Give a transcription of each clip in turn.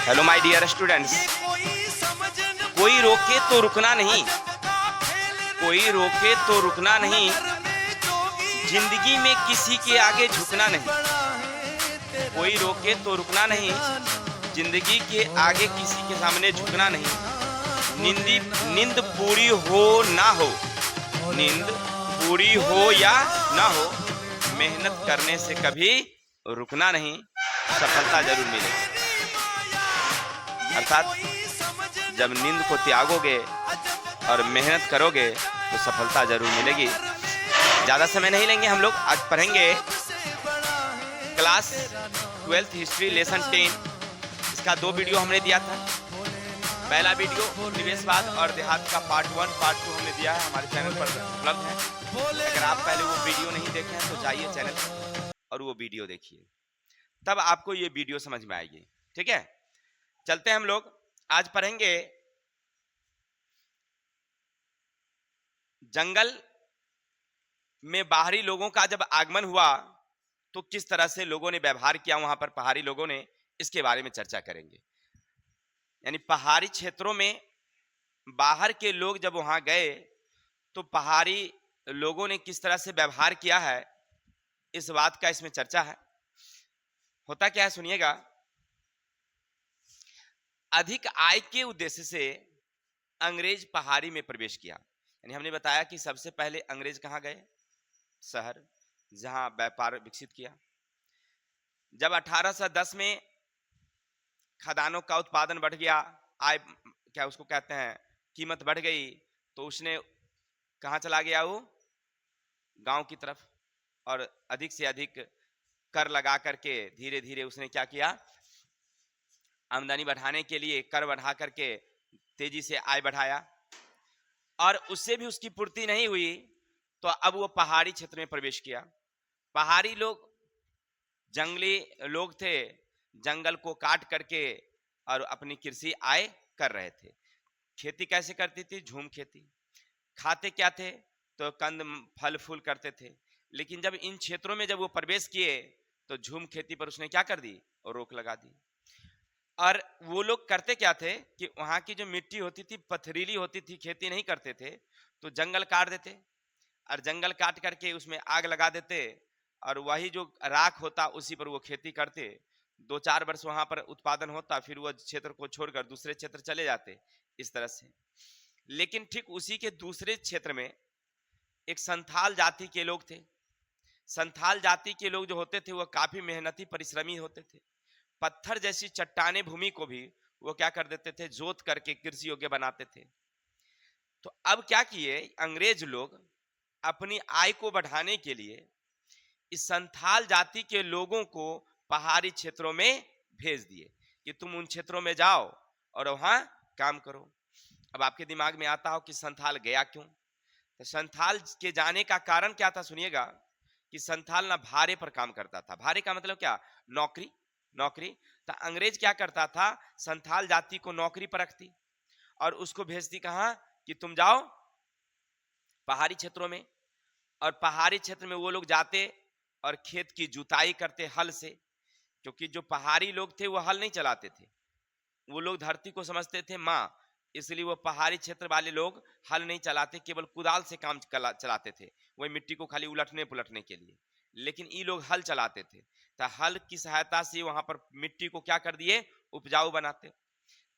Hello my dear students. कोई रोके तो रुकना नहीं, कोई रोके तो रुकना नहीं, जिंदगी में किसी के आगे झुकना नहीं। कोई रोके तो रुकना नहीं, जिंदगी के आगे किसी के सामने झुकना नहीं। नींद पूरी हो ना हो, नींद पूरी हो या ना हो, मेहनत करने से कभी रुकना नहीं, सफलता जरूर मिलेगी। अर्थात जब नींद को त्यागोगे और मेहनत करोगे तो सफलता जरूर मिलेगी। ज़्यादा समय नहीं लेंगे हम लोग, आज पढ़ेंगे क्लास 12th हिस्ट्री लेसन 10। इसका 2 वीडियो हमने दिया था। पहला वीडियो निवेशवाद और देहात का पार्ट 1 पार्ट 2 हमने दिया है, हमारे चैनल पर उपलब्ध है। अगर आप पहले वो वीडियो नहीं देखे हैं तो जाइए चैनल पर और वो वीडियो देखिए, तब आपको ये वीडियो समझ में आएगी। ठीक है, चलते हैं हम लोग। आज पढ़ेंगे जंगल में बाहरी लोगों का जब आगमन हुआ तो किस तरह से लोगों ने व्यवहार किया वहां पर, पहाड़ी लोगों ने, इसके बारे में चर्चा करेंगे। यानी पहाड़ी क्षेत्रों में बाहर के लोग जब वहां गए तो पहाड़ी लोगों ने किस तरह से व्यवहार किया है, इस बात का इसमें चर्चा है। होता क्या है सुनिएगा। अधिक आय के उद्देश्य से अंग्रेज पहाड़ी में प्रवेश किया। यानी हमने बताया कि सबसे पहले अंग्रेज कहां गए? शहर, जहां व्यापार विकसित किया। जब 1810 में खदानों का उत्पादन बढ़ गया, आय क्या उसको कहते हैं, कीमत बढ़ गई, तो उसने कहां चला गया? वो गांव की तरफ, और अधिक से अधिक कर लगा करके धीरे धीरे उसने क्या किया? आमदनी बढ़ाने के लिए कर बढ़ा करके तेजी से आय बढ़ाया। और उससे भी उसकी पूर्ति नहीं हुई तो अब वो पहाड़ी क्षेत्र में प्रवेश किया। पहाड़ी लोग जंगली लोग थे, जंगल को काट करके और अपनी कृषि आय कर रहे थे। खेती कैसे करती थी? झूम खेती। खाते क्या थे? तो कंद फल फूल करते थे। लेकिन जब इन क्षेत्रों में जब वो प्रवेश किए तो झूम खेती पर उसने क्या कर दी? रोक लगा दी। और वो लोग करते क्या थे कि वहां की जो मिट्टी होती थी पथरीली होती थी, खेती नहीं करते थे, तो जंगल काट देते और जंगल काट करके उसमें आग लगा देते और वही जो राख होता उसी पर वो खेती करते। 2-4 वर्ष वहां पर उत्पादन होता, फिर वो क्षेत्र को छोड़कर दूसरे क्षेत्र चले जाते, इस तरह से। लेकिन ठीक उसी के दूसरे क्षेत्र में एक संथाल जाति के लोग थे। संथाल जाति के लोग जो होते थे वो काफी मेहनती परिश्रमी होते थे। पत्थर जैसी चट्टाने भूमि को भी वो क्या कर देते थे? जोत करके कृषि योग्य बनाते थे। तो अब क्या किए अंग्रेज लोग? अपनी आय को बढ़ाने के लिए इस संथाल जाति के लोगों को पहाड़ी क्षेत्रों में भेज दिए कि तुम उन क्षेत्रों में जाओ और वहां काम करो। अब आपके दिमाग में आता हो कि संथाल गया क्यों? तो संथाल के जाने का कारण क्या था सुनिएगा। कि संथाल ना भारे पर काम करता था। भारे का मतलब क्या? नौकरी। नौकरी। तो अंग्रेज क्या करता था? संथाल जाति को नौकरी पर रखती और उसको भेजती कहां? कि तुम जाओ पहाड़ी क्षेत्रों में। और पहाड़ी क्षेत्र में वो लोग जाते और खेत की जुताई करते हल से, क्योंकि जो पहाड़ी लोग थे वो हल नहीं चलाते थे, वो लोग धरती को समझते थे माँ, इसलिए वो पहाड़ी क्षेत्र वाले लोग हल नहीं चलाते, केवल कुदाल से काम चलाते थे, वही मिट्टी को खाली उलटने पुलटने के लिए। लेकिन ये लोग हल चलाते थे, तो हल की सहायता से वहां पर मिट्टी को क्या कर दिए? उपजाऊ बनाते।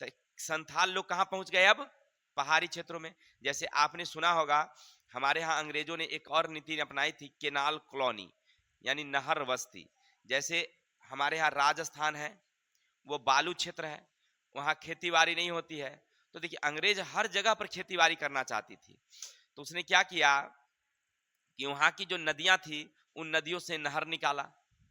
तो संथाल लोग कहाँ पहुंच गए? अब पहाड़ी क्षेत्रों में। जैसे आपने सुना होगा हमारे यहाँ अंग्रेजों ने एक और नीति अपनाई थी, केनाल कॉलोनी, यानी नहर बस्ती। जैसे हमारे यहाँ राजस्थान है, वो बालू क्षेत्र है, वहां खेती बाड़ी नहीं होती है। तो देखिए अंग्रेज हर जगह पर खेती बाड़ी करना चाहती थी, तो उसने क्या किया कि वहां की जो नदियां थी उन नदियों से नहर निकाला।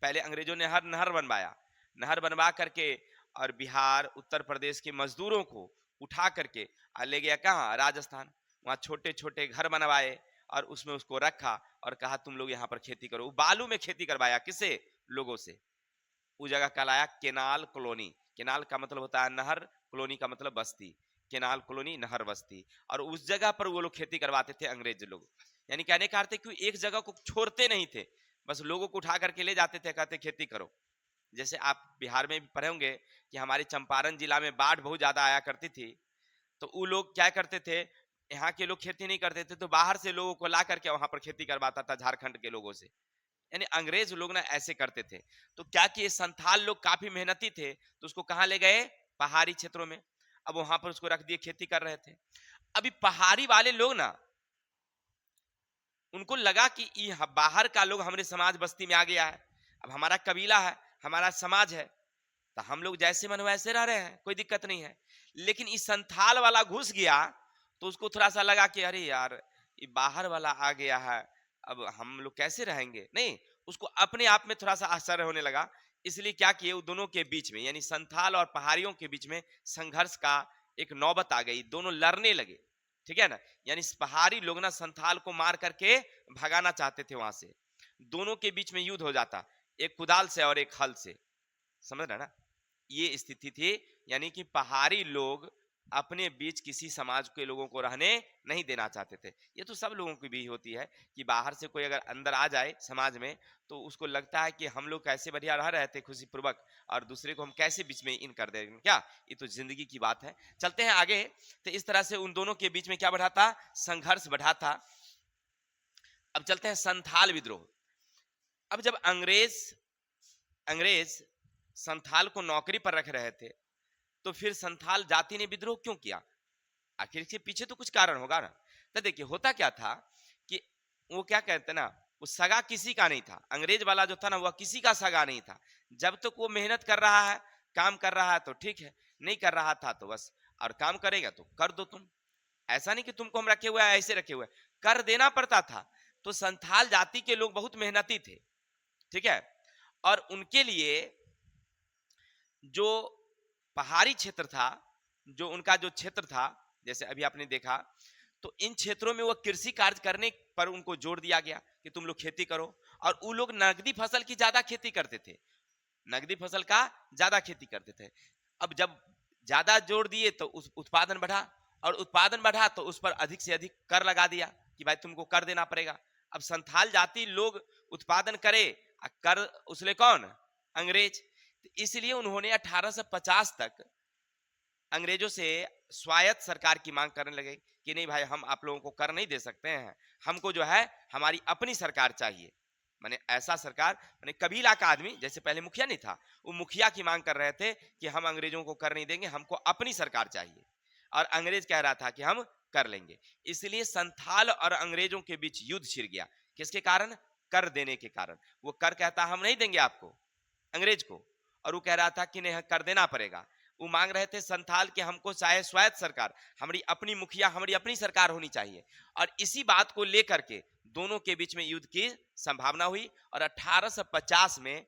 पहले अंग्रेजों ने हर नहर बनवाया, नहर बनवा करके और बिहार उत्तर प्रदेश के मजदूरों को उठा करके ले गया कहाँ? राजस्थान। वहां छोटे छोटे घर बनवाए और उसमें उसको रखा और कहा तुम लोग यहाँ पर खेती करो। बालू में खेती करवाया, किससे? लोगों से। उस जगह कहलाया केनाल कॉलोनी। केनाल का मतलब होता है नहर, कॉलोनी का मतलब बस्ती। केनाल कॉलोनी, नहर बस्ती। और उस जगह पर वो लोग खेती करवाते थे अंग्रेज लोग। यानी कहने का अर्थ है कि एक जगह को छोड़ते नहीं थे, बस लोगों को उठा करके ले जाते थे, कहते खेती करो। जैसे आप बिहार में भी पढ़े होंगे कि हमारे चंपारण जिला में बाढ़ बहुत ज्यादा आया करती थी, तो वो लोग क्या करते थे, यहाँ के लोग खेती नहीं करते थे तो बाहर से लोगों को ला करके वहां पर खेती करवाता था, झारखंड के लोगों से। यानी अंग्रेज लोग ना ऐसे करते थे। तो क्या किए, संथाल लोग काफी मेहनती थे, तो उसको कहाँ ले गए, पहाड़ी क्षेत्रों में। अब वहां पर उसको रख दिए, खेती कर रहे थे। अभी पहाड़ी वाले लोग ना, उनको लगा कि ये बाहर का लोग हमारे समाज बस्ती में आ गया है, अब हमारा कबीला है, हमारा समाज है, तो हम लोग जैसे मन वैसे रह रहे हैं, कोई दिक्कत नहीं है। लेकिन इस संथाल वाला घुस गया, तो उसको थोड़ा सा लगा कि अरे यार, ये बाहर वाला आ गया है, अब हम लोग कैसे रहेंगे, नहीं, उसको अपने आप में थोड़ा सा आश्चर्य होने लगा। इसलिए क्या किए, वो दोनों के बीच में, यानी संथाल और पहाड़ियों के बीच में संघर्ष का एक नौबत आ गई, दोनों लड़ने लगे। ठीक है ना, यानी पहाड़ी लोग ना संथाल को मार करके भगाना चाहते थे वहां से, दोनों के बीच में युद्ध हो जाता, एक कुदाल से और एक हल से। समझ रहे ना, ये स्थिति थी। यानी कि पहाड़ी लोग अपने बीच किसी समाज के लोगों को रहने नहीं देना चाहते थे। ये तो सब लोगों की भी होती है कि बाहर से कोई अगर अंदर आ जाए समाज में, तो उसको लगता है कि हम लोग कैसे बढ़िया रह रहे थे खुशी पूर्वक, और दूसरे को हम कैसे बीच में इन कर देंगे क्या। ये तो जिंदगी की बात है। चलते हैं आगे। तो इस तरह से उन दोनों के बीच में क्या बढ़ा था, संघर्ष बढ़ा था। अब चलते हैं संथाल विद्रोह। अब जब अंग्रेज अंग्रेज संथाल को नौकरी पर रख रहे थे, तो फिर संथाल जाति ने विद्रोह क्यों किया, आखिर इसके पीछे तो कुछ कारण होगा ना। तो देखिए होता क्या था कि वो क्या कहते हैं ना, वो सगा किसी का नहीं था, अंग्रेज वाला जो था ना, वह किसी का सगा नहीं था। जब तक वो मेहनत कर रहा है, काम कर रहा है तो ठीक है, नहीं कर रहा था तो बस, और काम करेगा तो कर दो तुम। ऐसा नहीं कि तुमको हम रखे हुए हैं, ऐसे रखे हुए हैं, कर देना पड़ता था। तो संथाल जाति के लोग बहुत मेहनती थे। ठीक है, और उनके लिए जो पहाड़ी क्षेत्र था, जो उनका जो क्षेत्र था, जैसे अभी आपने देखा, तो इन क्षेत्रों में वो कृषि कार्य करने पर उनको जोर दिया गया कि तुम लोग खेती करो। और वो लोग नगदी फसल की ज्यादा खेती करते थे, नगदी फसल का ज्यादा खेती करते थे। अब जब ज्यादा जोर दिए तो उस उत्पादन बढ़ा, और उत्पादन बढ़ा तो उस पर अधिक से अधिक कर लगा दिया कि भाई तुमको कर देना पड़ेगा। अब संथाल जाति लोग उत्पादन करे, कर उसले कौन, अंग्रेज। तो इसलिए उन्होंने 1850 तक अंग्रेजों से स्वायत्त सरकार की मांग करने लगे कि नहीं भाई, हम आप लोगों को कर नहीं दे सकते हैं, हमको जो है हमारी अपनी सरकार चाहिए। माने ऐसा सरकार, माने कबीला का आदमी, जैसे पहले मुखिया नहीं था, वो मुखिया की मांग कर रहे थे कि हम अंग्रेजों को कर नहीं देंगे, हमको अपनी सरकार चाहिए। और अंग्रेज कह रहा था कि हम कर लेंगे। इसलिए संथाल और अंग्रेजों के बीच युद्ध छिड़ गया। किसके कारण, कर देने के कारण। वो कर कहता हम नहीं देंगे आपको, अंग्रेज को, और वो कह रहा था कि नहीं कर देना पड़ेगा। वो मांग रहे थे संथाल कि हमको चाहे स्वायत्त सरकार, हमारी अपनी मुखिया, हमारी अपनी सरकार होनी चाहिए। और इसी बात को लेकर के दोनों के बीच में युद्ध की संभावना हुई, और 1850 में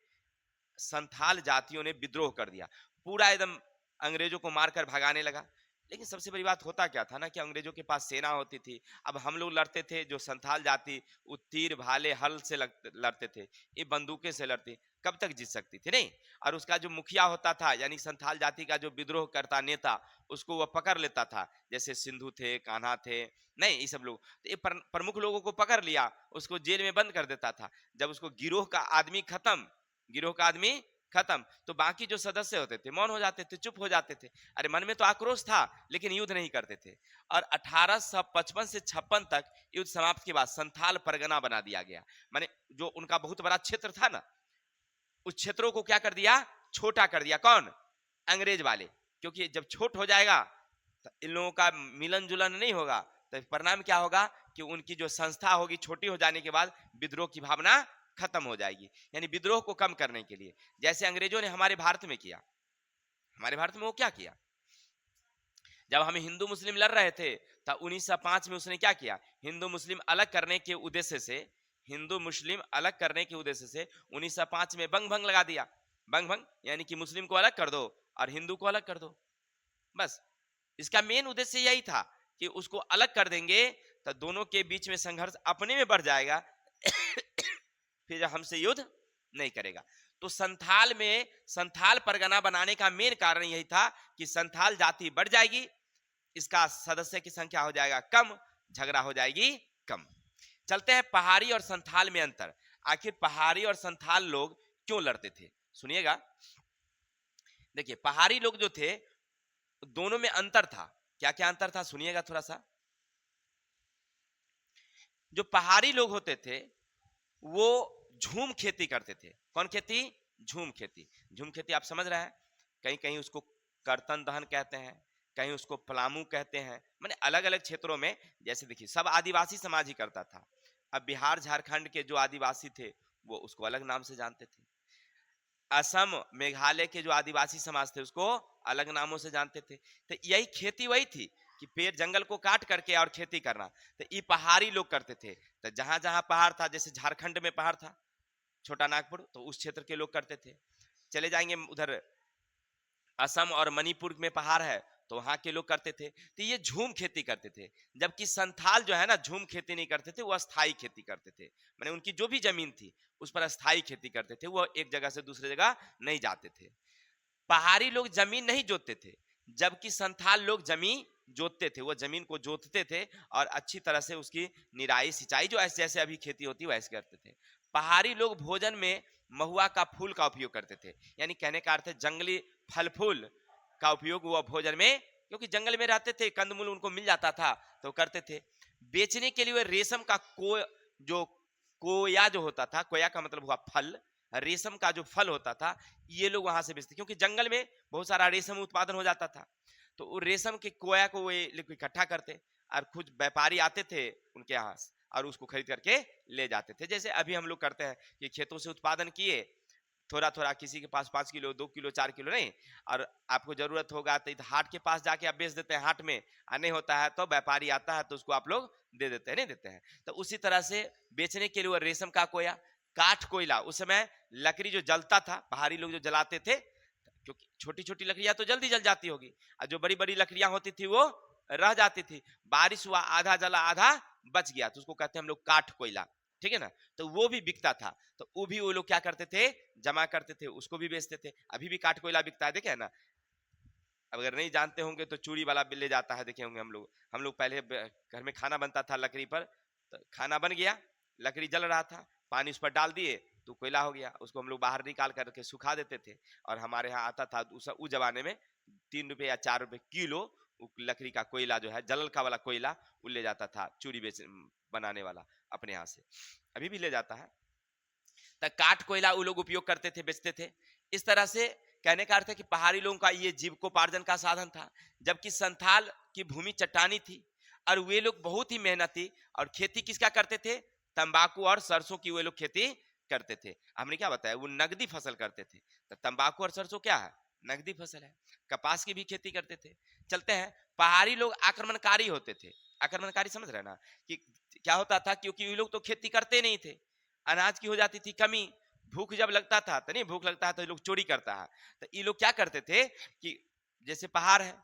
संथाल जातियों ने विद्रोह कर दिया, पूरा एकदम अंग्रेजों को मारकर भगाने लगा। लेकिन सबसे बड़ी बात होता क्या था ना, कि अंग्रेजों के पास सेना होती थी। अब हम लोग लड़ते थे, जो संथाल जाति, वो तीर भाले हल से लड़ते थे, ये बंदूकें से लड़ते, कब तक जीत सकती थी, नहीं। और उसका जो मुखिया होता था, यानी संथाल जाति का जो विद्रोह करता नेता, उसको वह पकड़ लेता था, जैसे सिंधु थे, कान्हा थे, नहीं, ये सब लोग, तो ये प्रमुख लोगों को पकड़ लिया, उसको जेल में बंद कर देता था। जब उसको गिरोह का आदमी खत्म, गिरोह का आदमी खत्म, तो बाकी जो सदस्य होते थे मौन हो जाते थे, चुप हो जाते थे। अरे मन में तो आक्रोश था, लेकिन युद्ध नहीं करते थे। और 1855 से 56 तक युद्ध समाप्त के बाद संथाल परगना बना दिया गया। माने जो उनका बहुत बड़ा क्षेत्र था ना, उस क्षेत्रों को क्या कर दिया, छोटा कर दिया। कौन, अंग्रेज वाले। क्योंकि जब छोट हो जाएगा तो इन लोगों का मिलन जुलन नहीं होगा, तो परिणाम क्या होगा कि उनकी जो संस्था होगी, छोटी हो जाने के बाद विद्रोह की भावना खत्म हो जाएगी। यानी विद्रोह को कम करने के लिए, जैसे अंग्रेजों ने हमारे भारत में किया। हमारे भारत में वो क्या किया, जब हम हिंदू मुस्लिम लड़ रहे थे, तब 1905 में उसने क्या किया, हिंदू मुस्लिम अलग करने के उद्देश्य से, हिंदू मुस्लिम अलग करने के उद्देश्य से 1905 में बंग भंग लगा दिया। बंग भंग यानी कि मुस्लिम को अलग कर दो और हिंदू को अलग कर दो, बस। इसका मेन उद्देश्य यही था कि उसको अलग कर देंगे तो दोनों के बीच में संघर्ष अपने में बढ़ जाएगा, फिर हमसे युद्ध नहीं करेगा। तो संथाल में संथाल परगना बनाने का मेन कारण यही था कि संथाल जाति बढ़ जाएगी, इसका सदस्य की संख्या हो जाएगा कम, झगड़ा हो जाएगी कम। चलते हैं पहाड़ी और संथाल में अंतर। आखिर पहाड़ी और संथाल लोग क्यों लड़ते थे, सुनिएगा। देखिए पहाड़ी लोग जो थे दोनों में अंतर था। क्या क्या अंतर था सुनिएगा थोड़ा सा। जो पहाड़ी लोग होते थे वो झूम खेती करते थे। कौन खेती? झूम खेती। झूम खेती आप समझ रहे हैं, कहीं कहीं उसको कर्तन दहन कहते हैं, कहीं उसको पलामू कहते हैं, माने अलग अलग क्षेत्रों में। जैसे देखिए सब आदिवासी समाज ही करता था। अब बिहार झारखंड के जो आदिवासी थे वो उसको अलग नाम से जानते थे। असम मेघालय के जो आदिवासी समाज थे उसको अलग नामों से जानते थे। तो यही खेती वही थी कि पेड़ जंगल को काट करके और खेती करना। तो ये पहाड़ी लोग करते थे। तो जहां जहां पहाड़ था, जैसे झारखंड में पहाड़ था छोटा नागपुर, तो उस क्षेत्र के लोग करते थे। चले जाएंगे उधर असम और मणिपुर में पहाड़ है तो वहां के लोग करते थे। तो ये झूम खेती करते थे। जबकि संथाल जो है ना झूम खेती नहीं करते थे, वो अस्थाई खेती करते थे। माने उनकी जो भी जमीन थी उस पर अस्थाई खेती करते थे, वो एक जगह से दूसरे जगह नहीं जाते थे। पहाड़ी लोग जमीन नहीं जोतते थे, जबकि संथाल लोग जमीन जोतते थे। वो जमीन को जोतते थे और अच्छी तरह से उसकी निराई सिंचाई जो ऐसे जैसे अभी खेती होती है वैसे करते थे। पहाड़ी लोग भोजन में महुआ का फूल का उपयोग करते थे। यानी कहने का अर्थ है जंगली फल फूल का उपयोग वो भोजन में, क्योंकि जंगल में रहते थे कंदमूल उनको मिल जाता था तो करते थे। बेचने के लिए वो रेशम का जो कोया जो होता था, कोया का मतलब हुआ फल, रेशम का जो फल होता था ये लोग वहां से बेचते, क्योंकि जंगल में बहुत सारा रेशम उत्पादन हो जाता था। तो वो रेशम के कोया को वे लोग इकट्ठा करते और खुद व्यापारी आते थे उनके यहाँ और उसको खरीद करके ले जाते थे। जैसे अभी हम लोग करते हैं कि खेतों से उत्पादन किए थोड़ा थोड़ा, किसी के पास 5 किलो 2 किलो 4 किलो नहीं, और आपको जरूरत होगा तो हाट के पास जाके आप बेच देते हैं हाट में, और नहीं होता है तो व्यापारी आता है तो उसको आप लोग दे देते हैं, नहीं देते हैं। तो उसी तरह से बेचने के लिए वो रेशम का कोया, काठ कोयला, उस समय लकड़ी जो जलता था पहाड़ी लोग जो जलाते थे, क्योंकि छोटी छोटी लकड़ियां तो जल्दी जल जाती होगी और जो बड़ी बड़ी लकड़ियां होती थी वो रह जाती थी। बारिश हुआ आधा जला आधा बच गया तो उसको कहते हैं हम लोग काठ कोयला, ठीक है ना। तो वो भी बिकता था, तो वो भी वो लोग क्या करते थे, जमा करते थे, उसको भी बेचते थे। अभी भी काठ कोयला बिकता है, देखे है ना। अगर नहीं जानते होंगे तो चूड़ी वाला भी ले जाता है, देखे होंगे हम लोग पहले घर में खाना बनता था लकड़ी पर, तो खाना बन गया, लकड़ी जल रहा था, पानी उस पर डाल दिए तो कोयला हो गया, उसको हम लोग बाहर निकाल करके सुखा देते थे। और हमारे यहाँ आता था उस जमाने में 3 रुपए या 4 रुपए किलो लकड़ी का कोयला जो है जलल का वाला कोयला, वो ले जाता था चूड़ी बेच बनाने वाला अपने यहाँ से, अभी भी ले जाता है। तो काठ कोयला वो लोग उपयोग करते थे, बेचते थे। इस तरह से कहने का अर्थ है कि पहाड़ी लोगों का ये जीविकोपार्जन का साधन था। जबकि संथाल की भूमि चट्टानी थी और वे लोग बहुत ही मेहनती, और खेती किसका करते थे, तंबाकू और सरसों की वे लोग खेती करते थे। हमने क्या बताया, वो नगदी फसल करते थे। तो तंबाकू और सरसों क्या है, नगदी फसल है। कपास की भी खेती करते थे। चलते हैं, पहाड़ी लोग आक्रमणकारी होते थे। आक्रमणकारी समझ रहे ना, कि क्या होता था, क्योंकि वे लोग तो खेती करते नहीं थे, अनाज की हो जाती थी कमी, भूख जब लगता था तो नहीं, भूख लगता है तो ये लोग चोरी करता है। तो ये लोग क्या करते थे कि जैसे पहाड़ है,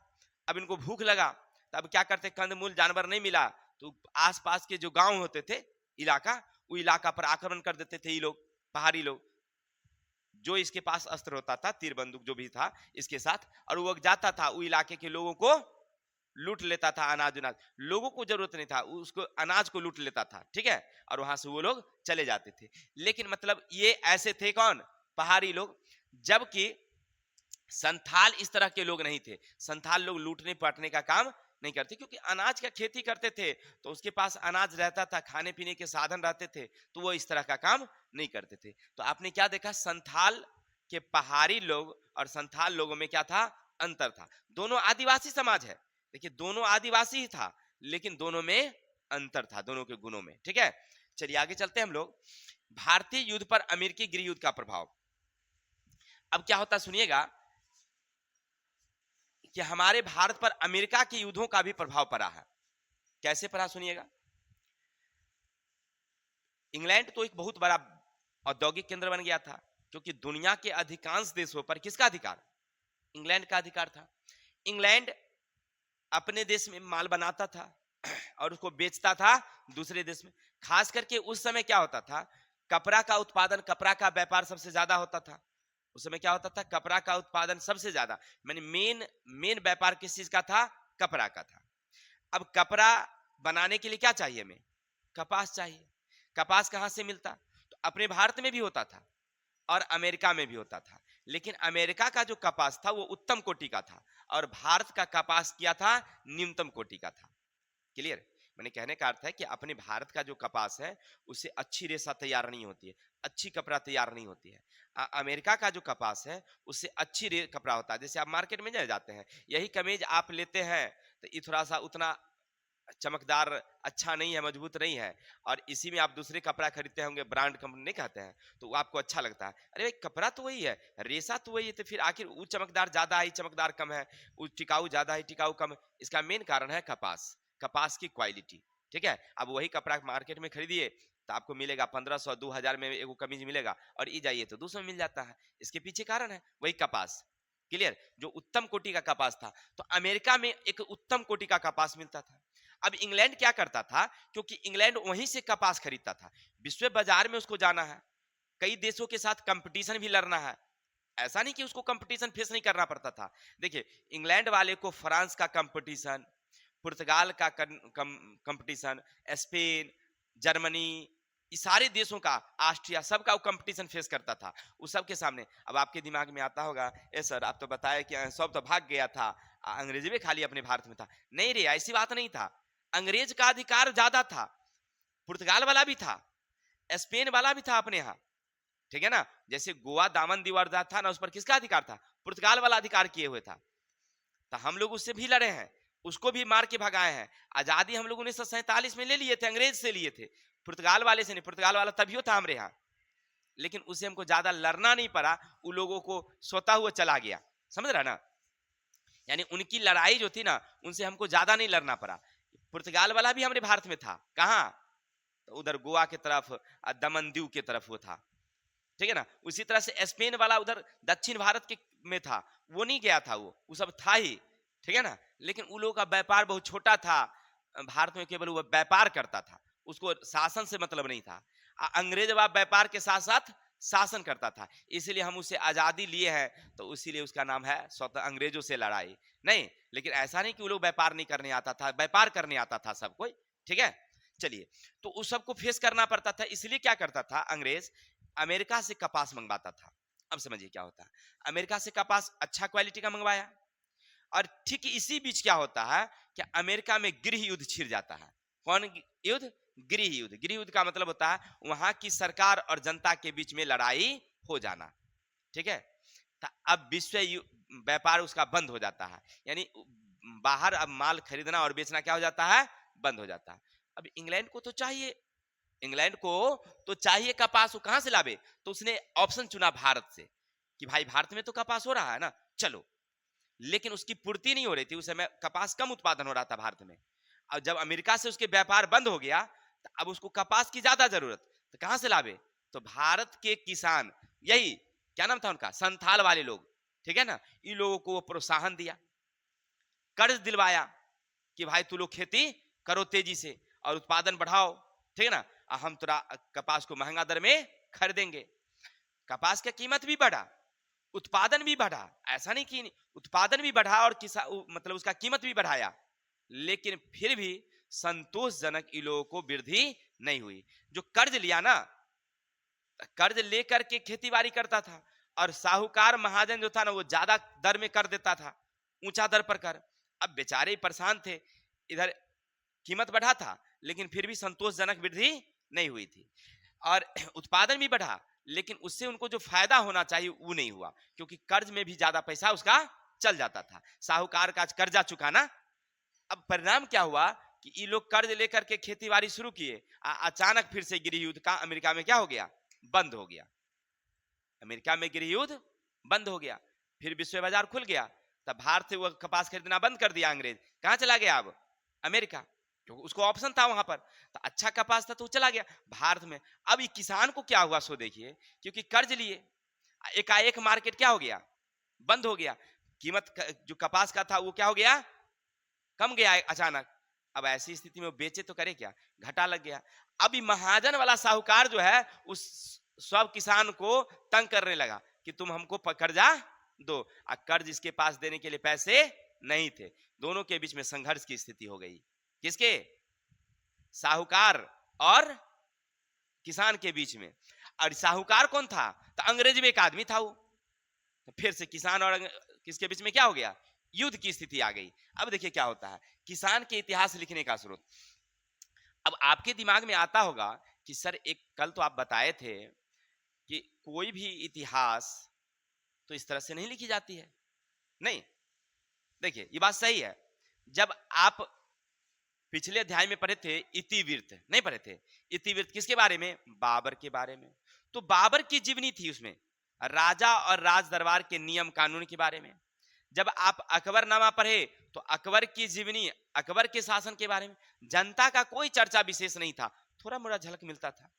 अब इनको भूख लगा तो अब क्या करते, कंदमूल जानवर नहीं मिला तो आसपास के जो गांव होते थे इलाका, वो इलाका पर आक्रमण कर देते थे ये लोग, पहाड़ी लोग। जो इसके पास अस्त्र होता था, तीर बंदूक जो भी था इसके साथ, और वो जाता था वो इलाके के लोगों को लूट लेता था, अनाज उनाज, लोगों को जरूरत नहीं था उसको, अनाज को लूट लेता था, ठीक है, और वहां से वो लोग चले जाते थे। लेकिन मतलब ये ऐसे थे कौन, पहाड़ी लोग। जबकि संथाल इस तरह के लोग नहीं थे। संथाल लोग लूटने पाटने का काम नहीं करते, क्योंकि अनाज का खेती करते थे तो उसके पास अनाज रहता था, खाने पीने के साधन रहते थे, तो वो इस तरह का काम नहीं करते थे। तो आपने क्या देखा, संथाल के पहाड़ी लोग और संथाल लोगों में क्या था, अंतर था। दोनों आदिवासी समाज है, देखिए दोनों आदिवासी ही था, लेकिन दोनों में अंतर था, दोनों के गुणों में, ठीक है। चलिए आगे चलते हैं हम लोग। भारतीय युद्ध पर अमेरिकी गृह युद्ध का प्रभाव। अब क्या होता सुनिएगा, कि हमारे भारत पर अमेरिका के युद्धों का भी प्रभाव पड़ा है। कैसे पड़ा सुनिएगा। इंग्लैंड तो एक बहुत बड़ा औद्योगिक केंद्र बन गया था, क्योंकि दुनिया के अधिकांश देशों पर किसका अधिकार, इंग्लैंड का अधिकार था। इंग्लैंड अपने देश में माल बनाता था और उसको बेचता था दूसरे देश में। खास करके उस समय क्या होता था, कपड़ा का उत्पादन, कपड़ा का व्यापार सबसे ज्यादा होता था। उस समय क्या होता था, कपड़ा का उत्पादन सबसे ज्यादा, माने मेन मेन व्यापार किस चीज का था, कपड़ा का था। अब कपड़ा बनाने के लिए क्या चाहिए हमें, कपास चाहिए। कपास कहां से मिलता, तो अपने भारत में भी होता था, और अमेरिका में भी होता था। लेकिन अमेरिका का जो कपास था वो उत्तम कोटि का था और भारत का कपास किया था न्यूनतम कोटि का था। क्लियर? मैंने कहने का अर्थ है कि अपने भारत का जो कपास है उससे अच्छी रेशा तैयार नहीं होती है, अच्छी कपड़ा तैयार नहीं होती है। अमेरिका का जो कपास है उससे अच्छी कपड़ा होता है। जैसे आप मार्केट में जाते हैं, यही कमीज आप लेते हैं तो ये थोड़ा सा उतना चमकदार अच्छा नहीं है, मजबूत नहीं है, और इसी में आप दूसरे कपड़ा खरीदते होंगे, ब्रांड कंपनी नहीं कहते हैं, तो वो आपको अच्छा लगता है। अरे भाई कपड़ा तो वही है, रेशा तो वही है, तो फिर आखिर वो चमकदार ज्यादा है, चमकदार कम है, वो टिकाऊ ज्यादा है, टिकाऊ कम है। इसका मेन कारण है कपास, कपास की क्वालिटी। ठीक है, अब वही कपड़ा मार्केट में खरीदिए तो आपको मिलेगा 1500 2000 में एगो कमीज मिलेगा, और ई जाइए तो 200 में मिल जाता है। इसके पीछे कारण है वही कपास। क्लियर? जो उत्तम कोटि का कपास था, तो अमेरिका में एक उत्तम कोटि का कपास मिलता था। अब इंग्लैंड क्या करता था, क्योंकि इंग्लैंड वहीं से कपास खरीदता था, विश्व बाजार में उसको जाना है, कई देशों के साथ कंपटीशन भी लड़ना है, ऐसा नहीं कि उसको कंपटीशन फेस नहीं करना पड़ता था। देखिए, इंग्लैंड वाले को फ्रांस का कंपटीशन, पुर्तगाल का कंपटीशन, स्पेन, जर्मनी, इस सारे देशों का, ऑस्ट्रिया, सबका वो कंपटीशन फेस करता था। उस सब के सामने अब आपके दिमाग में आता होगा, ए सर आप तो बताए कि सब तो भाग गया था, अंग्रेजी भी खाली अपने भारत में था। नहीं रे, ऐसी बात नहीं था। अंग्रेज का अधिकार ज्यादा था, पुर्तगाल वाला भी था, स्पेन वाला भी था अपने यहाँ। ठीक है ना? जैसे गोवा दामन दीवार था ना, उस पर किसका अधिकार था? पुर्तगाल वाला अधिकार किए हुए था। तो हम लोग उससे भी लड़े हैं, उसको भी मार के भगाए हैं। आजादी हम लोग 1947 में ले लिए थे, अंग्रेज से लिए थे, पुर्तगाल वाले से नहीं। पुर्तगाल वाला तभी था हमारे यहाँ, लेकिन उसे हमको ज्यादा लड़ना नहीं पड़ा, उन लोगों को स्वतः हुआ चला गया। समझ रहा ना? यानी उनकी लड़ाई जो थी ना, उनसे हमको ज्यादा नहीं लड़ना पड़ा। पुर्तगाल वाला भी हमारे भारत में था, कहाँ? तो उधर गोवा के तरफ, दमन दीव के तरफ वो था। ठीक है ना? उसी तरह से स्पेन वाला उधर दक्षिण भारत के में था, वो नहीं गया था, वो सब था ही। ठीक है ना? लेकिन उन लोगों का व्यापार बहुत छोटा था, भारत में केवल वो व्यापार करता था, उसको शासन से मतलब नहीं था। अंग्रेज व्यापार के साथ साथ शासन करता था, इसीलिए हम उसे आजादी लिए हैं, तो इसीलिए उसका नाम है स्वतः अंग्रेजों से लड़ाई। नहीं, लेकिन ऐसा नहीं कि वो लोग व्यापार नहीं करने आता था, व्यापार करने आता था सब कोई। ठीक है, चलिए, तो उस सबको फेस करना पड़ता था, इसलिए क्या करता था अंग्रेज, अमेरिका से कपास मंगवाता था। अब समझिए क्या होता है, अमेरिका से कपास अच्छा क्वालिटी का मंगवाया, और ठीक इसी बीच क्या होता है कि अमेरिका में गृह युद्ध छिड़ जाता है। कौन युद्ध? गृह युद्ध। गृह युद्ध का मतलब होता है वहां की सरकार और जनता के बीच में लड़ाई हो जाना। ठीक है, तो अब विश्व व्यापार उसका बंद हो जाता है, यानी बाहर अब माल खरीदना और बेचना क्या हो जाता है? बंद हो जाता है। अब इंग्लैंड को तो चाहिए, इंग्लैंड को तो चाहिए कपास, वो कहां से लावे? तो उसने ऑप्शन चुना भारत से, कि भाई भारत में तो कपास हो रहा है ना, चलो। लेकिन उसकी पूर्ति नहीं हो रही थी, उस समय कपास कम उत्पादन हो रहा था भारत में। अब जब अमेरिका से उसके व्यापार बंद हो गया, तो अब उसको कपास की ज्यादा जरूरत, तो कहां से लावे? तो भारत के किसान, यही क्या नाम था उनका, संथाल वाले लोग, ठीक है ना, इन लोगों को प्रोत्साहन दिया, कर्ज दिलवाया कि भाई तू लोग खेती करो तेजी से और उत्पादन बढ़ाओ। ठीक है ना, हम थोड़ा कपास को महंगा दर में खरीदेंगे। कपास का कीमत भी बढ़ा, उत्पादन भी बढ़ा, ऐसा नहीं कि उत्पादन भी बढ़ा और मतलब उसका कीमत भी बढ़ाया, लेकिन फिर भी संतोषजनक इन लोगों को वृद्धि नहीं हुई। जो कर्ज लिया ना, कर्ज लेकर के खेती बाड़ी करता था, और साहूकार महाजन जो था ना, वो ज्यादा दर में कर देता था, ऊंचा दर पर कर। अब बेचारे परेशान थे, इधर कीमत बढ़ा था लेकिन फिर भी संतोषजनक वृद्धि नहीं हुई थी, और उत्पादन भी बढ़ा, लेकिन उससे उनको जो फायदा होना चाहिए वो नहीं हुआ, क्योंकि कर्ज में भी ज्यादा पैसा उसका चल जाता था, साहूकार का कर्जा चुकाना। अब परिणाम क्या हुआ कि ये लोग कर्ज लेकर के खेती बाड़ी शुरू किए, अचानक फिर से गृह युद्ध का अमेरिका में क्या हो गया? बंद हो गया। अमेरिका में गृह युद्ध बंद हो गया, फिर विश्व बाजार खुल गया, तब भारत से वो कपास खरीदना बंद कर दिया अंग्रेज। कहां चला गया? अब अमेरिका, क्योंकि उसको ऑप्शन था वहां पर, तो अच्छा कपास था तो चला गया भारत में। अब ये किसान को क्या हुआ सो देखिए, क्योंकि कर्ज लिए, एकाएक मार्केट क्या हो गया? बंद हो गया, कीमत जो कपास का था वो क्या हो गया? कम गया अचानक। अब ऐसी स्थिति में वो बेचे तो करे क्या? घाटा लग गया। अब महाजन वाला साहूकार जो है उस सब किसान को तंग करने लगा कि तुम हमको कर्जा दो, और कर्ज इसके पास देने के लिए पैसे नहीं थे। दोनों के बीच में संघर्ष की स्थिति हो गई। किसके? साहूकार और किसान के बीच में। और साहूकार कौन था? तो अंग्रेज में एक आदमी था वो। तो फिर से किसान और किसके बीच में क्या हो गया? युद्ध की स्थिति आ गई। अब देखिए क्या होता है, किसान के इतिहास लिखने का स्रोत। अब आपके दिमाग में आता होगा कि सर एक कल तो आप बताए थे कि कोई भी इतिहास तो इस तरह से नहीं लिखी जाती है। नहीं, देखिए ये बात सही है। जब आप पिछले अध्याय में पढ़े थे इतिवृत्त, नहीं पढ़े थे? इतिवृत्त किसके बारे में? बाबर के बारे में। तो बाबर की जीवनी थी उसमें, राजा और राज दरबार के नियम कानून के बारे में। जब आप अकबरनामा पढ़े तो अकबर की जीवनी, अकबर के शासन के बारे में। जनता का कोई चर्चा विशेष नहीं था, थोड़ा मोड़ा झलक मिलता था।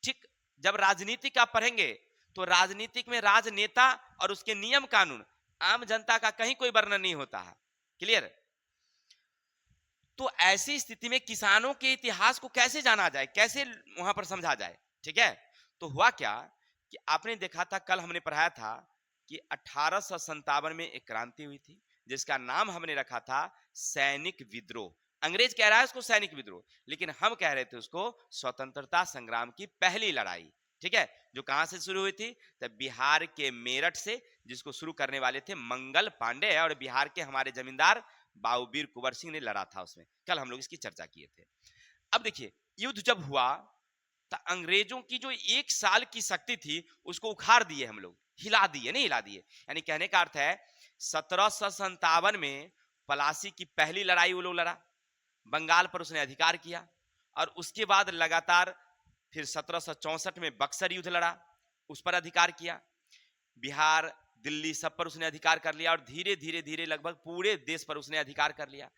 ठीक, जब राजनीतिक आप पढ़ेंगे तो राजनीतिक में राजनेता और उसके नियम कानून, आम जनता का कहीं कोई वर्णन नहीं होता है। क्लियर? तो ऐसी स्थिति में किसानों के इतिहास को कैसे जाना जाए, कैसे वहां पर समझा जाए? ठीक है, तो हुआ क्या कि आपने देखा था, कल हमने पढ़ाया था कि 1857 में एक क्रांति हुई थी जिसका नाम हमने रखा था सैनिक विद्रोह। अंग्रेज कह रहा है उसको सैनिक विद्रोह, लेकिन हम कह रहे थे उसको स्वतंत्रता संग्राम की पहली लड़ाई। ठीक है, जो कहां से शुरू हुई थी? तब बिहार के मेरठ से, जिसको शुरू करने वाले थे मंगल पांडे और बिहार के हमारे जमींदार बाबूवीर कुंवर सिंह ने लड़ा था उसमें। कल हम लोग इसकी चर्चा किए थे। अब देखिए, युद्ध जब हुआ तो अंग्रेजों की जो एक साल की शक्ति थी उसको उखाड़ दिए हम लोग, हिला दिए, नहीं हिला दिए। यानी कहने का अर्थ है 1757 में पलासी की पहली लड़ाई वो लोग लड़ा, बंगाल पर उसने अधिकार किया। और उसके बाद लगातार फिर 1764 में बक्सर युद्ध लड़ा, उस पर अधिकार किया। बिहार, दिल्ली सब पर उसने अधिकार कर लिया और धीरे धीरे धीरे लगभग पूरे देश पर उसने अधिकार कर लिया।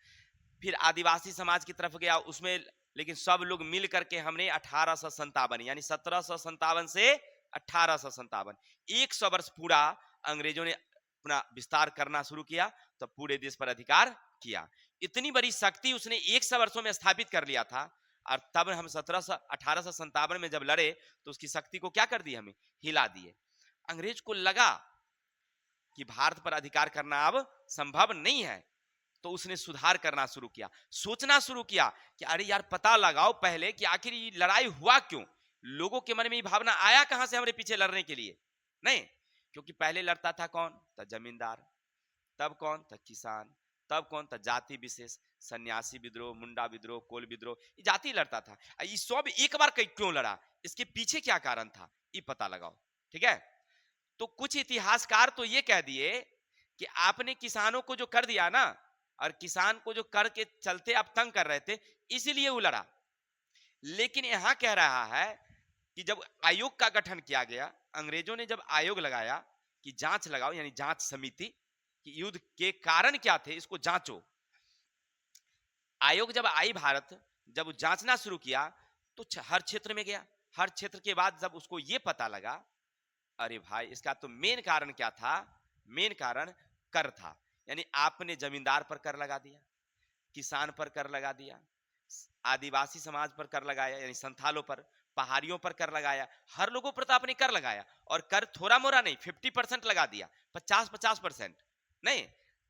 फिर आदिवासी समाज की तरफ गया उसमें, लेकिन सब लोग मिल करके हमने 1857 यानी 1757 से 1857 100 वर्ष पूरा अंग्रेजों ने अपना विस्तार करना शुरू किया, तो पूरे देश पर अधिकार किया। इतनी बड़ी शक्ति उसने 100 वर्षों में स्थापित कर लिया था। और तब हम 1857 में जब लड़े तो उसकी शक्ति को क्या कर दिया? हमें हिला दिए। अंग्रेज को लगा कि भारत पर अधिकार करना अब संभव नहीं है, तो उसने सुधार करना शुरू किया, सोचना शुरू किया कि अरे यार पता लगाओ पहले कि आखिर ये लड़ाई हुआ क्यों, लोगों के मन में ये भावना आया कहां से हमारे पीछे लड़ने के लिए? नहीं, क्योंकि पहले लड़ता था कौन? था जमींदार, तब कौन था? किसान, तब कौन था? जाति विशेष, सन्यासी विद्रोह, मुंडा विद्रोह, कोल विद्रोह, ये जाति लड़ता था। ये सब एक बार क्यों लड़ा, इसके पीछे क्या कारण था, ये पता लगाओ। ठीक है, तो कुछ इतिहासकार तो ये कह दिए कि आपने किसानों को जो कर दिया ना, और किसान को जो कर के चलते आप तंग कर रहे थे, इसीलिए वो लड़ा। लेकिन यहां कह रहा है कि जब आयोग का गठन किया गया, अंग्रेजों ने जब आयोग लगाया कि जांच लगाओ, यानी जांच समिति, कि युद्ध के कारण क्या थे इसको जांचो। आयोग जब आई भारत, जब जांचना शुरू किया तो हर क्षेत्र में गया। हर क्षेत्र के बाद जब उसको ये पता लगा, अरे भाई इसका तो मेन कारण क्या था? मेन कारण कर था। यानी आपने जमींदार पर कर लगा दिया, किसान पर कर लगा दिया, आदिवासी समाज पर कर लगाया, यानी संथालों पर, पहाड़ियों पर कर लगाया, हर लोगों पर तो आपने कर लगाया। और कर थोड़ा मोरा नहीं, 50% लगा दिया, 50-50% नहीं।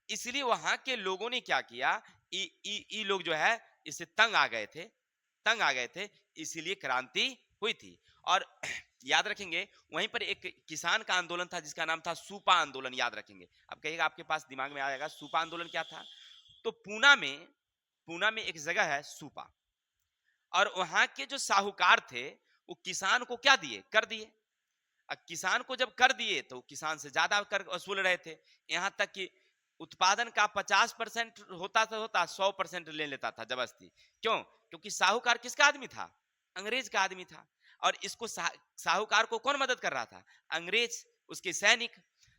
इसलिए वहां के लोगों ने क्या किया, ई लोग जो है इससे तंग आ गए थे, तंग आ गए थे, इसीलिए क्रांति हुई थी। और याद रखेंगे वहीं पर एक किसान का आंदोलन था जिसका नाम था सूपा आंदोलन, याद रखेंगे। अब कहिएगा आपके पास दिमाग में आएगा सूपा आंदोलन क्या था। तो पूना में एक जगह है सूपा, और वहां के जो साहूकार थे वो किसान को क्या दिए? कर दिए। अब किसान को जब कर दिए तो किसान से ज्यादा कर वसूल रहे थे, यहां तक कि उत्पादन का 50% होता 100% ले लेता था जबरदस्ती। क्यों? क्योंकि साहूकार किसका आदमी था? अंग्रेज का आदमी था। और इसको साहूकार को कौन मदद कर रहा था? अंग्रेज, उसके सैनिक।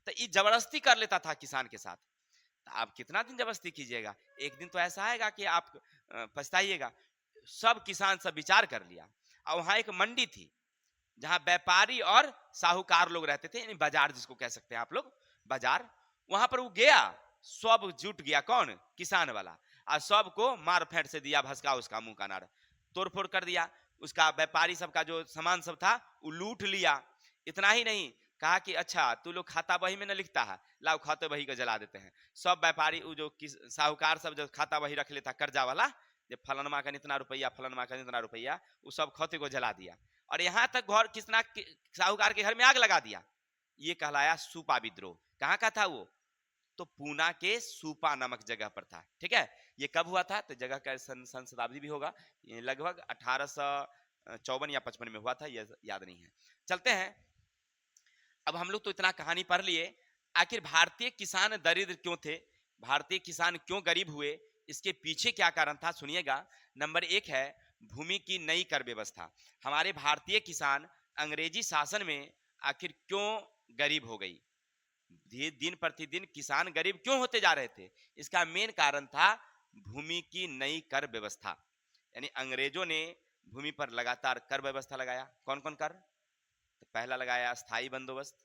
तो ये जबरदस्ती कर लेता था किसान के साथ। तो आप कितना दिन जबरदस्ती कीजिएगा? एक दिन तो ऐसा आएगा कि आप पछताइएगा। सब किसान सब विचार कर लिया, और वहां एक मंडी थी जहां व्यापारी और साहूकार लोग रहते थे, यानी बाजार जिसको कह सकते हैं आप लोग, बाजार। वहां पर वो गया, सब जुट गया, कौन? किसान वाला, और सबको मार फेंट से दिया, भसका उसका मुंह का नार, तोड़ फोड़ कर दिया। उसका व्यापारी सबका जो सामान सब था वो लूट लिया। इतना ही नहीं, कहा कि अच्छा तू लोग खाता बही में न लिखता है, लाओ खाते बही को जला देते हैं। सब व्यापारी जो साहूकार सब जो खाता बही रख लेता कर्जा वाला, जब फलनमा का इतना रुपया, फलनमा का इतना रुपया, वो सब खाते को जला दिया। और यहां तक घर किसना साहूकार के घर में आग लगा दिया। ये कहलाया सूपा विद्रोह। कहां का था वो? तो पूना के सूपा नामक जगह पर था। ठीक है, ये कब हुआ था? तो जगह का सन शताब्दी भी होगा, ये लगभग 1854 या 55 में हुआ था, ये याद नहीं है। चलते हैं, अब हम लोग तो इतना कहानी पढ़ लिए, आखिर भारतीय किसान दरिद्र क्यों थे, भारतीय किसान क्यों गरीब हुए, इसके पीछे क्या कारण था, सुनिएगा। नंबर एक है भूमि की नई कर व्यवस्था। हमारे भारतीय किसान अंग्रेजी शासन में आखिर क्यों गरीब हो गई, दिन प्रतिदिन किसान गरीब क्यों होते जा रहे थे? इसका मेन कारण था भूमि की नई कर व्यवस्था। यानी अंग्रेजों ने भूमि पर लगातार कर व्यवस्था लगाया। कौन कौन कर? तो पहला लगाया स्थायी बंदोबस्त,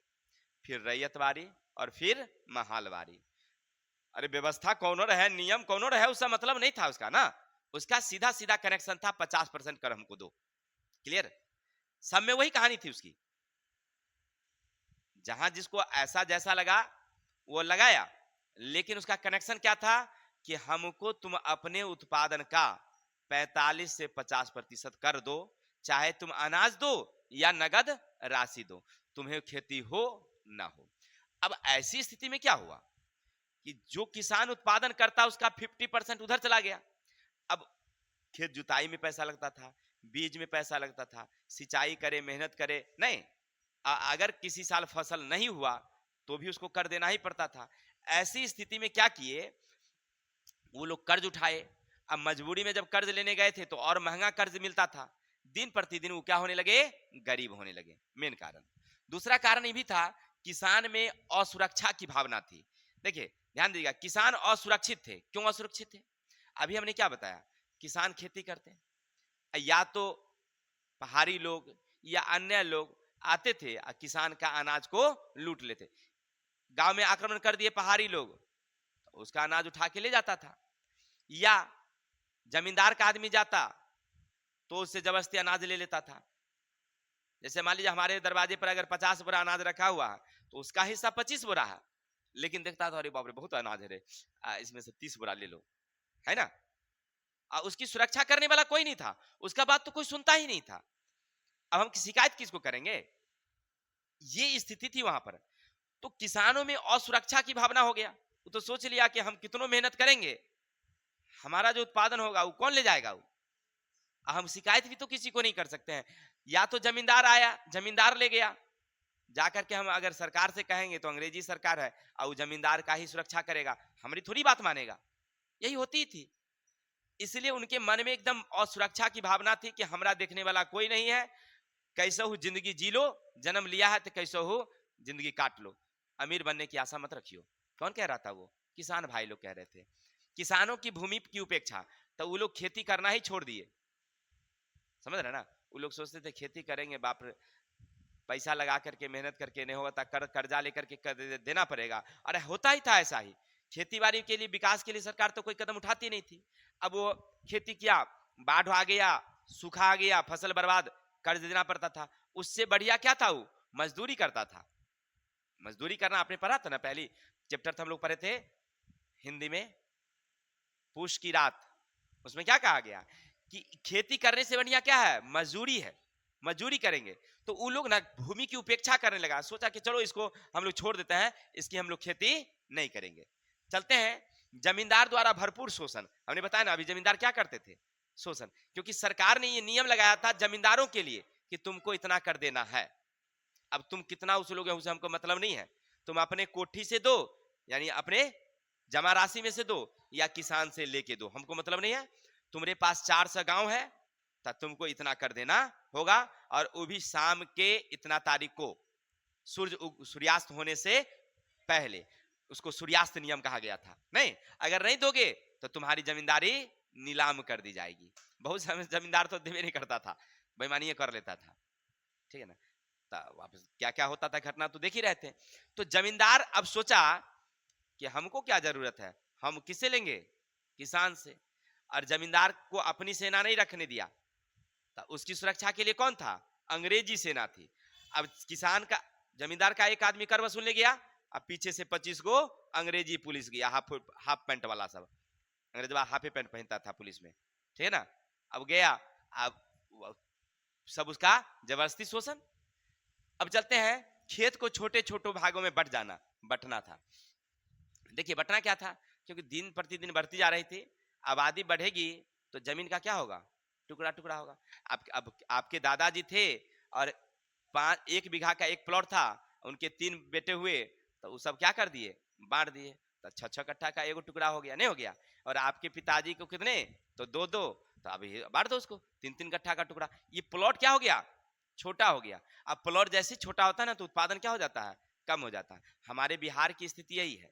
फिर रैयतवारी और फिर महालवारी। अरे व्यवस्था कौनो रहे, नियम कौनो रहे, उसका मतलब नहीं था उसका ना, उसका सीधा सीधा कनेक्शन था 50% कर हमको दो। क्लियर? सब में वही कहानी थी उसकी, जहां जिसको ऐसा जैसा लगा वो लगाया, लेकिन उसका कनेक्शन क्या था कि हमको तुम अपने उत्पादन का 45 से 50% कर दो, चाहे तुम अनाज दो या नगद राशि दो, तुम्हें खेती हो ना हो। अब ऐसी स्थिति में क्या हुआ कि जो किसान उत्पादन करता उसका 50% उधर चला गया। अब खेत जुताई में पैसा लगता था, बीज में पैसा लगता था, सिंचाई करे मेहनत करे, नहीं अगर किसी साल फसल नहीं हुआ तो भी उसको कर देना ही पड़ता था। ऐसी स्थिति में क्या किए, वो लोग कर्ज उठाए। अब मजबूरी में जब कर्ज लेने गए थे तो और महंगा कर्ज मिलता था, दिन प्रतिदिन वो क्या होने लगे, गरीब होने लगे। मेन कारण। दूसरा कारण ये भी था, किसान में असुरक्षा की भावना थी। देखिए ध्यान दीजिएगा, किसान असुरक्षित थे। क्यों असुरक्षित थे? अभी हमने क्या बताया, किसान खेती करते हैं, या तो पहाड़ी लोग या अन्य लोग आते थे किसान का अनाज को लूट लेते। गांव में आक्रमण कर दिए पहाड़ी लोग, तो उसका अनाज उठा के ले जाता था, या जमींदार का आदमी जाता तो उससे जबरदस्ती अनाज ले लेता था। जैसे मान लीजिए हमारे दरवाजे पर अगर 50 बोरा अनाज रखा हुआ है तो उसका हिस्सा 25 बोरा है, लेकिन देखता था अरे बाप रे बहुत अनाज है रे, इसमें से 30 बोरा ले लो, है ना। उसकी सुरक्षा करने वाला कोई नहीं था, उसका बात तो कोई सुनता ही नहीं था। अब हम शिकायत किसको करेंगे? ये स्थिति थी वहां पर। तो किसानों में असुरक्षा की भावना हो गया, वो तो सोच लिया कि हम कितनों मेहनत करेंगे, हमारा जो उत्पादन होगा वो कौन ले जाएगा। वो हम शिकायत भी तो किसी को नहीं कर सकते हैं, या तो जमींदार आया जमींदार ले गया, जाकर के हम अगर सरकार से कहेंगे तो अंग्रेजी सरकार है और वो जमींदार का ही सुरक्षा करेगा, हमारी थोड़ी बात मानेगा। यही होती थी। इसलिए उनके मन में एकदम असुरक्षा की भावना थी कि हमरा देखने वाला कोई नहीं है, कैसे हो जिंदगी जी लो, जन्म लिया है तो कैसे हो जिंदगी काट लो, अमीर बनने की आशा मत रखियो। कौन कह रहा था? वो किसान भाई लोग कह रहे थे। किसानों की भूमि की उपेक्षा, तो वो लोग खेती करना ही छोड़ दिए। समझ रहे ना, वो लोग सोचते थे खेती करेंगे, बाप रे पैसा लगा करके मेहनत करके नहीं होगा, कर्जा लेकर के देना पड़ेगा। अरे होता ही था ऐसा ही। खेती बाड़ी के लिए विकास के लिए सरकार तो कोई कदम उठाती नहीं थी। अब वो खेती किया, बाढ़ आ गया, सूखा आ गया, फसल बर्बाद, कर्ज देना पड़ता था। उससे बढ़िया क्या था, वो मजदूरी करता था। मजदूरी करना आपने पढ़ा था ना, पहली चैप्टर था हम लोग पढ़े थे हिंदी में, पूष की रात। उसमें क्या कहा गया कि खेती करने से बढ़िया क्या है, मजदूरी है। मजदूरी करेंगे तो वो लोग ना भूमि की उपेक्षा करने लगा, सोचा कि चलो इसको हम लोग छोड़ देते हैं, इसकी हम लोग खेती नहीं करेंगे। चलते हैं जमींदार द्वारा भरपूर शोषण। हमने बताया ना अभी जमींदार क्या करते थे, शोषण। क्योंकि सरकार ने ये नियम लगाया था जमींदारों के लिए कि तुमको इतना कर देना है। अब तुम कितना उछलोगे उसे हमको मतलब नहीं है, तुम अपने कोठी से दो, यानी अपने जमा राशि में से दो, या किसान से लेके दो, हमको मतलब नहीं है। तुम्हारे पास 400 गांव है तो तुमको इतना कर देना होगा, और वो भी शाम के इतना तारीख को, सूर्यास्त होने से पहले। उसको सूर्यास्त नियम कहा गया था। नहीं, अगर नहीं दोगे तो तुम्हारी जमींदारी नीलाम कर दी जाएगी। बहुत जमींदार तो देवे नहीं करता था, बेईमानी कर लेता था। ठीक है ना, वापस क्या क्या होता था घटना तो देख ही रहे थे। तो जमींदार अब सोचा कि हमको क्या जरूरत है, हम किससे लेंगे, किसान से। और जमींदार को अपनी सेना नहीं रखने दिया, तो उसकी सुरक्षा के लिए कौन था, अंग्रेजी सेना थी। अब किसान का, जमींदार का एक आदमी कर वसूलने गया, अब पीछे से 25 गो अंग्रेजी पुलिस गया, हाफ पैंट वाला सब। अंग्रेज हाफ पैंट पहनता था पुलिस में, ठीक है ना। अब गया, अब सब उसका जबरदस्ती शोषण। अब चलते हैं, खेत को छोटे छोटे भागों में बंटना था। देखिए बंटना क्या था, क्योंकि दिन प्रतिदिन बढ़ती जा रही थी, आबादी बढ़ेगी तो जमीन का क्या होगा, टुकड़ा टुकड़ा होगा। अब आपके दादाजी थे और 1 बीघा का एक प्लॉट था, उनके 3 बेटे हुए, तो वो सब क्या कर दिए, बांट दिए, तो 6-6 कट्ठा का एगो टुकड़ा हो गया, नहीं हो गया। और आपके पिताजी को कितने, तो 2-2, तो अभी बांट दो उसको 3-3 कट्ठा का टुकड़ा। ये प्लॉट क्या हो गया, छोटा हो गया। अब प्लॉट जैसे छोटा होता है ना, तो उत्पादन क्या हो जाता है, कम हो जाता है। हमारे बिहार की स्थिति यही है।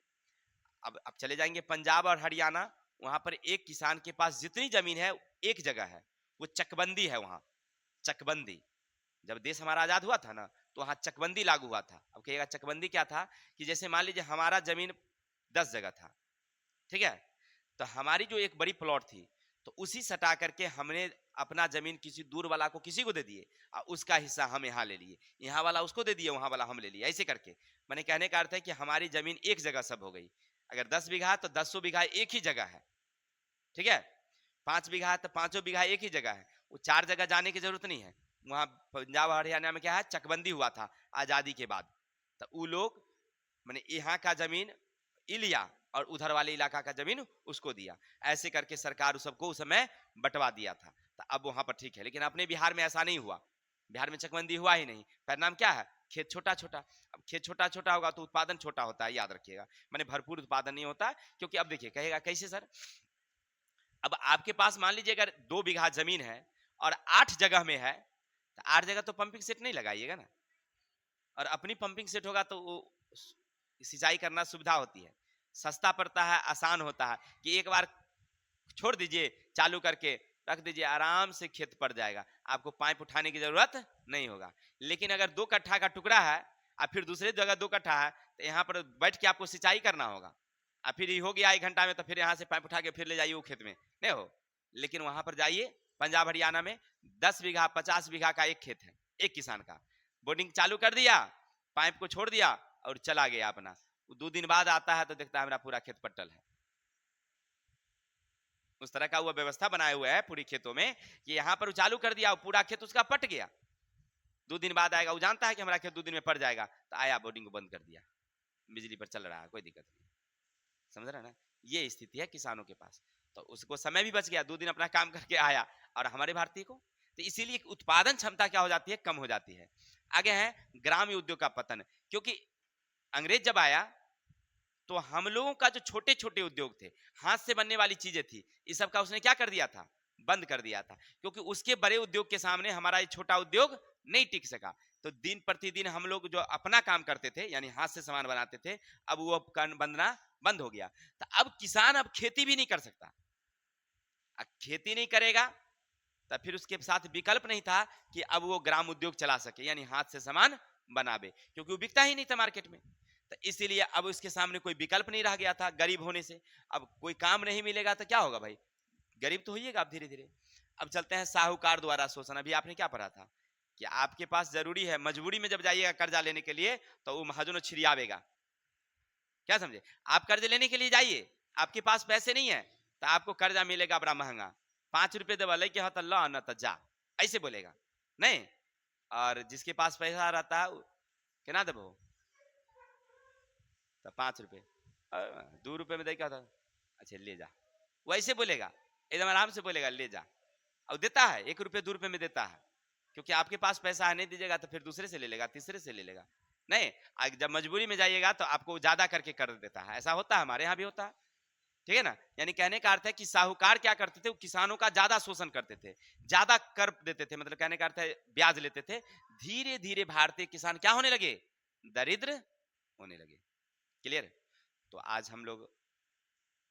अब चले जाएंगे पंजाब और हरियाणा, वहां पर एक किसान के पास जितनी जमीन है एक जगह है, वो चकबंदी है वहां, चकबंदी। जब देश हमारा आजाद हुआ था ना, तो वहां चकबंदी लागू हुआ था। अब कहिएगा चकबंदी क्या था, कि जैसे मान लीजिए हमारा जमीन 10 जगह था, ठीक है, तो हमारी जो एक बड़ी प्लॉट थी, तो उसी सटा करके हमने अपना जमीन किसी दूर वाला को किसी को दे दिए, और उसका हिस्सा हम यहाँ ले लिए, यहाँ वाला उसको दे दिए, वहां वाला हम ले लिए, ऐसे करके। मैंने कहने का अर्थ है कि हमारी जमीन एक जगह सब हो गई। अगर 10 बीघा है तो 10 बीघा एक ही जगह है, ठीक है। 5 बीघा है तो 5 बीघा एक ही जगह है, वो 4 जगह जाने की जरूरत नहीं है। वहां पंजाब हरियाणा में क्या है, चकबंदी हुआ था आजादी के बाद, तो वो लोग मैंने यहाँ का जमीन लिया और उधर वाले इलाका का जमीन उसको दिया, ऐसे करके सरकार उस सबको उस समय बंटवा दिया था। तो अब वहां पर ठीक है, लेकिन अपने बिहार में ऐसा नहीं हुआ, बिहार में चकबंदी हुआ ही नहीं। परिणाम क्या है, खेत छोटा छोटा। अब खेत छोटा छोटा होगा तो उत्पादन छोटा होता है, याद रखिएगा, मैंने भरपूर उत्पादन नहीं होता। क्योंकि अब देखिए, कहेगा कैसे सर, अब आपके पास मान लीजिए अगर 2 बीघा जमीन है और 8 जगह में है, तो 8 जगह तो पंपिंग सेट नहीं लगाइएगा ना, और अपनी पंपिंग सेट होगा तो वो सिंचाई करना सुविधा होती है, सस्ता पड़ता है, आसान होता है, कि एक बार छोड़ दीजिए चालू करके रख दीजिए, आराम से खेत पड़ जाएगा, आपको पाइप उठाने की जरूरत नहीं होगा। लेकिन अगर 2 कट्ठा का टुकड़ा है और फिर दूसरे जगह 2 कट्ठा है, तो यहाँ पर बैठ के आपको सिंचाई करना होगा, और फिर हो गया 1 घंटा में, तो फिर यहाँ से पाइप उठा के फिर ले जाइए वो खेत में, नहीं हो। लेकिन वहां पर जाइए पंजाब हरियाणा में 10 बीघा 50 बीघा का एक खेत है, एक किसान का, बोर्डिंग चालू कर दिया, पाइप को छोड़ दिया और चला गया अपना। 2 दिन बाद आता है तो देखता है मेरा पूरा खेत पट्टल है। उस तरह का वो व्यवस्था बनाया हुआ है पूरी खेतों में, कि यहाँ पर चालू कर दिया पूरा खेत उसका पट गया। 2 दिन बाद आएगा, वो जानता है कि हमारा खेत 2 दिन में पड़ जाएगा, तो आया बोर्डिंग को बंद कर दिया, बिजली पर चल रहा है, कोई दिक्कत नहीं। समझ रहे ना, ये स्थिति है किसानों के पास। तो उसको समय भी बच गया, 2 दिन अपना काम करके आया, और हमारे भारतीय को, तो इसीलिए उत्पादन क्षमता क्या हो जाती है, कम हो जाती है। आगे है ग्राम्य उद्योग का पतन, क्योंकि अंग्रेज जब आया तो हम लोगों का जो छोटे छोटे उद्योग थे, हाथ से बनने वाली चीजें थी, इस सब का उसने क्या कर दिया था, बंद कर दिया था। क्योंकि उसके बड़े उद्योग के सामने हमारा ये छोटा उद्योग नहीं टिक सका। तो दिन प्रतिदिन हम लोग जो अपना काम करते थे, यानी हाथ से सामान बनाते थे, अब वो बनना बंद हो गया। तो अब किसान अब खेती भी नहीं कर सकता, अब खेती नहीं करेगा तो फिर उसके साथ विकल्प नहीं था कि अब वो ग्राम उद्योग चला सके, यानी हाथ से सामान बनावे, क्योंकि वो बिकता ही नहीं था मार्केट में। तो इसीलिए अब उसके सामने कोई विकल्प नहीं रह गया था, गरीब होने से। अब कोई काम नहीं मिलेगा तो क्या होगा भाई, गरीब तो होइएगा आप धीरे धीरे। अब चलते हैं साहूकार द्वारा शोषण। अभी आपने क्या पढ़ा था, कि आपके पास जरूरी है, मजबूरी में जब जाइएगा कर्जा लेने के लिए, तो वो महाजन छिड़ियावेगा, क्या समझे। आप कर्ज लेने के लिए जाइए, आपके पास पैसे नहीं है, तो आपको कर्जा मिलेगा बड़ा महंगा, 5 रुपए देवा लेके हत ला न त जा, ऐसे बोलेगा नहीं। और जिसके पास पैसा रहता है कितना देबो, तो 5 रुपए, 2 रुपए में दे क्या था, अच्छा ले जा, वैसे बोलेगा, एकदम आराम से बोलेगा ले जा, और देता है 1 रुपए 2 रुपए में देता है। क्योंकि आपके पास पैसा है, नहीं दीजिएगा तो फिर दूसरे से ले लेगा, तीसरे से ले लेगा। नहीं, जब मजबूरी में जाइएगा तो आपको ज्यादा करके कर देता है, ऐसा होता है, हमारे यहाँ भी होता है, ठीक है ना। यानी कहने का अर्थ है कि साहूकार क्या करते थे, वो किसानों का ज्यादा शोषण करते थे, ज्यादा कर देते थे, मतलब कहने का अर्थ है ब्याज लेते थे। धीरे धीरे भारतीय किसान क्या होने लगे, दरिद्र होने लगे। क्लियर। तो आज हम लोग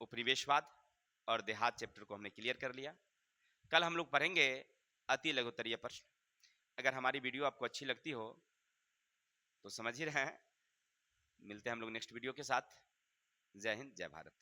उपनिवेशवाद और देहात चैप्टर को हमने क्लियर कर लिया। कल हम लोग पढ़ेंगे अति लघुत्तरीय प्रश्न। अगर हमारी वीडियो आपको अच्छी लगती हो तो समझ ही रहे हैं। मिलते हैं हम लोग नेक्स्ट वीडियो के साथ। जय हिंद, जय भारत।